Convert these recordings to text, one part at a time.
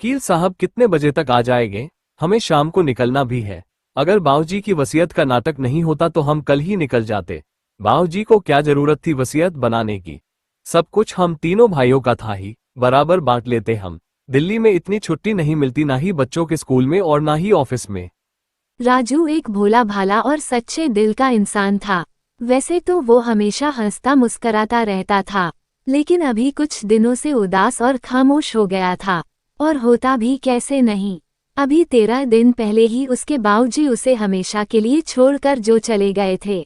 वकील साहब कितने बजे तक आ जाएंगे? हमें शाम को निकलना भी है। अगर बाबूजी की वसीयत का नाटक नहीं होता तो हम कल ही निकल जाते। बाबूजी को क्या जरूरत थी वसीयत बनाने की? सब कुछ हम तीनों भाइयों का था ही, बराबर बांट लेते हम। दिल्ली में इतनी छुट्टी नहीं मिलती, ना ही बच्चों के स्कूल में और ना ही ऑफिस में। राजू एक भोला भाला और सच्चे दिल का इंसान था। वैसे तो वो हमेशा हंसता मुस्कराता रहता था, लेकिन अभी कुछ दिनों से उदास और खामोश हो गया था। और होता भी कैसे नहीं। अभी 13 दिन पहले ही उसके बाबूजी उसे हमेशा के लिए छोड़कर जो चले गए थे।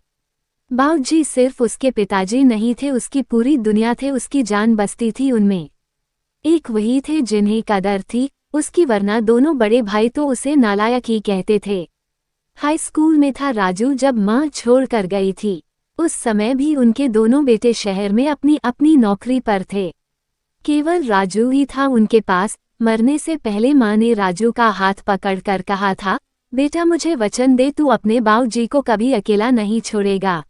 बाबूजी सिर्फ उसके पिताजी नहीं थे, उसकी पूरी दुनिया थे, उसकी जान बसती थी उनमें। एक वही थे जिन्हें कदर थी उसकी, वरना दोनों बड़े भाई तो उसे नालायक ही कहते थे। हाई स्कूल में था राजू जब माँ छोड़ कर गई थी। उस समय भी उनके दोनों बेटे शहर में अपनी अपनी नौकरी पर थे। केवल राजू ही था उनके पास। मरने से पहले माँ ने राजू का हाथ पकड़कर कहा था, बेटा मुझे वचन दे, तू अपने बाबूजी को कभी अकेला नहीं छोड़ेगा,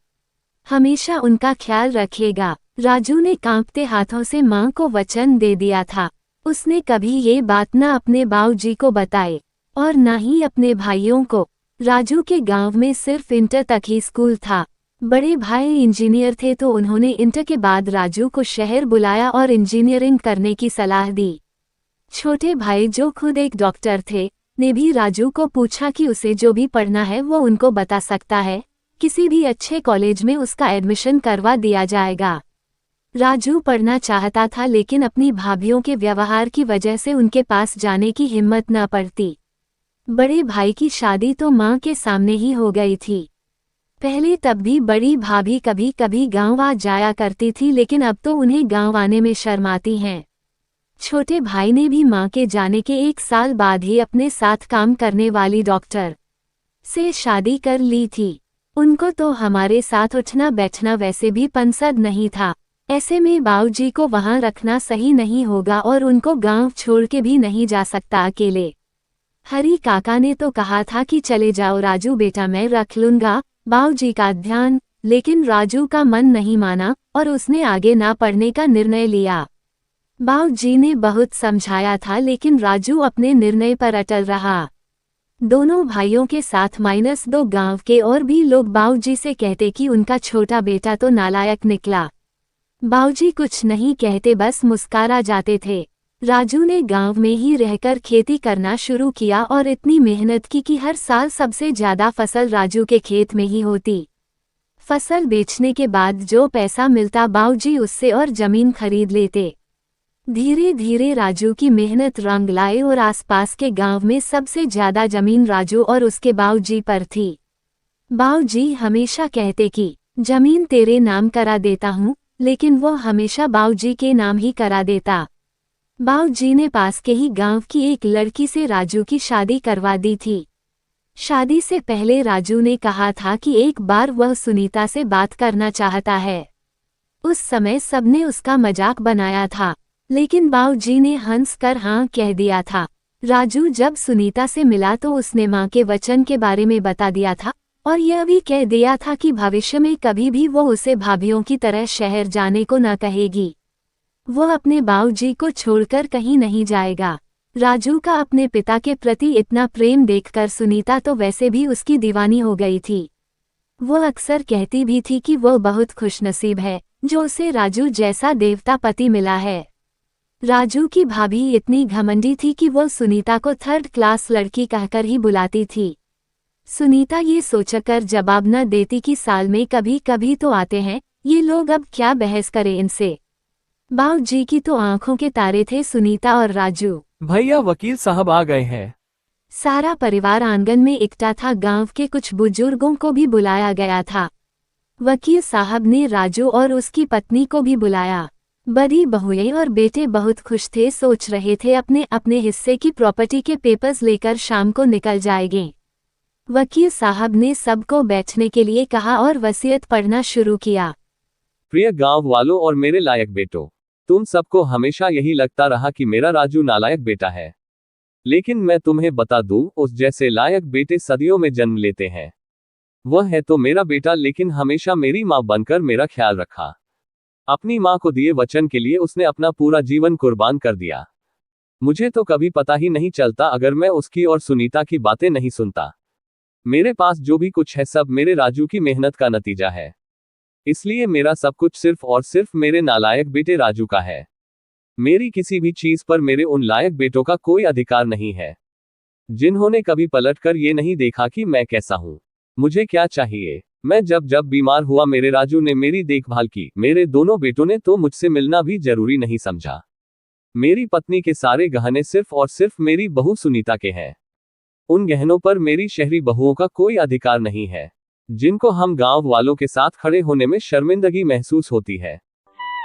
हमेशा उनका ख्याल रखेगा। राजू ने कांपते हाथों से माँ को वचन दे दिया था। उसने कभी ये बात न अपने बाबूजी को बताई और न ही अपने भाइयों को। राजू के गांव में सिर्फ इंटर तक ही स्कूल था। बड़े भाई इंजीनियर थे तो उन्होंने इंटर के बाद राजू को शहर बुलाया और इंजीनियरिंग करने की सलाह दी। छोटे भाई जो खुद एक डॉक्टर थे ने भी राजू को पूछा कि उसे जो भी पढ़ना है वो उनको बता सकता है, किसी भी अच्छे कॉलेज में उसका एडमिशन करवा दिया जाएगा। राजू पढ़ना चाहता था लेकिन अपनी भाभीयों के व्यवहार की वजह से उनके पास जाने की हिम्मत न पड़ती। बड़े भाई की शादी तो माँ के सामने ही हो गई थी। पहले तब भी बड़ी भाभी कभी कभी गांव आ जाया करती थी, लेकिन अब तो उन्हें गांव आने में शर्माती हैं। छोटे भाई ने भी माँ के जाने के 1 साल बाद ही अपने साथ काम करने वाली डॉक्टर से शादी कर ली थी। उनको तो हमारे साथ उठना बैठना वैसे भी पसंद नहीं था। ऐसे में बाबूजी को वहां रखना सही नहीं होगा और उनको गांव छोड़ के भी नहीं जा सकता अकेले। हरी काका ने तो कहा था कि चले जाओ राजू बेटा, मैं रख लूंगा बाबूजी का ध्यान, लेकिन राजू का मन नहीं माना और उसने आगे ना पढ़ने का निर्णय लिया। बाबूजी ने बहुत समझाया था लेकिन राजू अपने निर्णय पर अटल रहा। दोनों भाइयों के साथ -2 गांव के और भी लोग बाबूजी से कहते कि उनका छोटा बेटा तो नालायक निकला। बाबूजी कुछ नहीं कहते, बस मुस्कुरा जाते थे। राजू ने गांव में ही रहकर खेती करना शुरू किया और इतनी मेहनत की कि हर साल सबसे ज्यादा फसल राजू के खेत में ही होती। फसल बेचने के बाद जो पैसा मिलता बाबूजी उससे और जमीन खरीद लेते। धीरे धीरे राजू की मेहनत रंग लाए और आसपास के गांव में सबसे ज्यादा जमीन राजू और उसके बाबूजी पर थी। बाबूजी हमेशा कहते कि जमीन तेरे नाम करा देता हूँ, लेकिन वो हमेशा बाबूजी के नाम ही करा देता। बाबूजी ने पास के ही गांव की एक लड़की से राजू की शादी करवा दी थी। शादी से पहले राजू ने कहा था कि एक बार वह सुनीता से बात करना चाहता है। उस समय सबने उसका मजाक बनाया था, लेकिन बाबूजी ने हंसकर हाँ कह दिया था। राजू जब सुनीता से मिला तो उसने माँ के वचन के बारे में बता दिया था और यह भी कह दिया था कि भविष्य में कभी भी वो उसे भाभीयों की तरह शहर जाने को न कहेगी। वो अपने बाबूजी को छोड़कर कहीं नहीं जाएगा। राजू का अपने पिता के प्रति इतना प्रेम देखकर सुनीता तो वैसे भी उसकी दीवानी हो गई थी। वो अक्सर कहती भी थी कि वो बहुत खुशनसीब है जो उसे राजू जैसा देवता पति मिला है। राजू की भाभी इतनी घमंडी थी कि वो सुनीता को 3rd क्लास लड़की कहकर ही बुलाती थी। सुनीता ये सोचकर जवाब न देती कि साल में कभी कभी तो आते हैं ये लोग, अब क्या बहस करे इनसे। बाबूजी की तो आंखों के तारे थे सुनीता और राजू। भैया वकील साहब आ गए हैं। सारा परिवार आंगन में इकट्ठा था। गांव के कुछ बुजुर्गों को भी बुलाया गया था। वकील साहब ने राजू और उसकी पत्नी को भी बुलाया। बड़ी बहुएं और बेटे बहुत खुश थे, सोच रहे थे अपने अपने हिस्से की प्रॉपर्टी के पेपर्स लेकर शाम को निकल जाएंगे। वकील साहब ने सबको बैठने के लिए कहा और वसीयत पढ़ना शुरू किया। प्रिय गांव वालों और मेरे लायक बेटों, तुम सबको हमेशा यही लगता रहा कि मेरा राजू नालायक बेटा है, लेकिन मैं तुम्हें बता दूं, उस जैसे लायक बेटे सदियों में जन्म लेते हैं। वह है तो मेरा बेटा, लेकिन हमेशा मेरी माँ बनकर मेरा ख्याल रखा। अपनी माँ को दिए वचन के लिए उसने अपना पूरा जीवन कुर्बान कर दिया। मुझे तो कभी पता ही नहीं चलता अगर मैं उसकी और सुनीता की बातें नहीं सुनता। मेरे पास जो भी कुछ है सब मेरे राजू की मेहनत का नतीजा है। इसलिए मेरा सब कुछ सिर्फ और सिर्फ मेरे नालायक बेटे राजू का है। मेरी किसी भी चीज पर मेरे उन लायक बेटों का कोई अधिकार नहीं है, जिन्होंने कभी पलटकर ये नहीं देखा कि मैं कैसा हूं, मुझे क्या चाहिए। मैं जब जब बीमार हुआ मेरे राजू ने मेरी देखभाल की। मेरे दोनों बेटों ने तो मुझसे मिलना भी जरूरी नहीं समझा। मेरी पत्नी के सारे गहने सिर्फ और सिर्फ मेरी बहू सुनीता के हैं। उन गहनों पर मेरी शहरी बहुओं का कोई अधिकार नहीं है, जिनको हम गांव वालों के साथ खड़े होने में शर्मिंदगी महसूस होती है।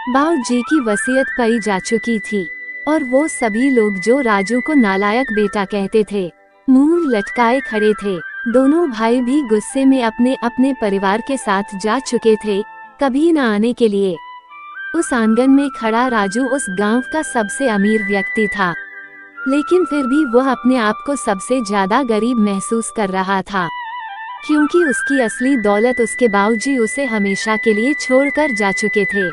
बाबूजी की वसीयत पढ़ी जा चुकी थी और वो सभी लोग जो राजू को नालायक बेटा कहते थे, मुंह लटकाए खड़े थे। दोनों भाई भी गुस्से में अपने अपने परिवार के साथ जा चुके थे, कभी न आने के लिए। उस आंगन में खड़ा राजू उस गांव का सबसे अमीर व्यक्ति था, लेकिन फिर भी वह अपने आप को सबसे ज्यादा गरीब महसूस कर रहा था, क्योंकि उसकी असली दौलत उसके बाबूजी उसे हमेशा के लिए छोड़कर जा चुके थे।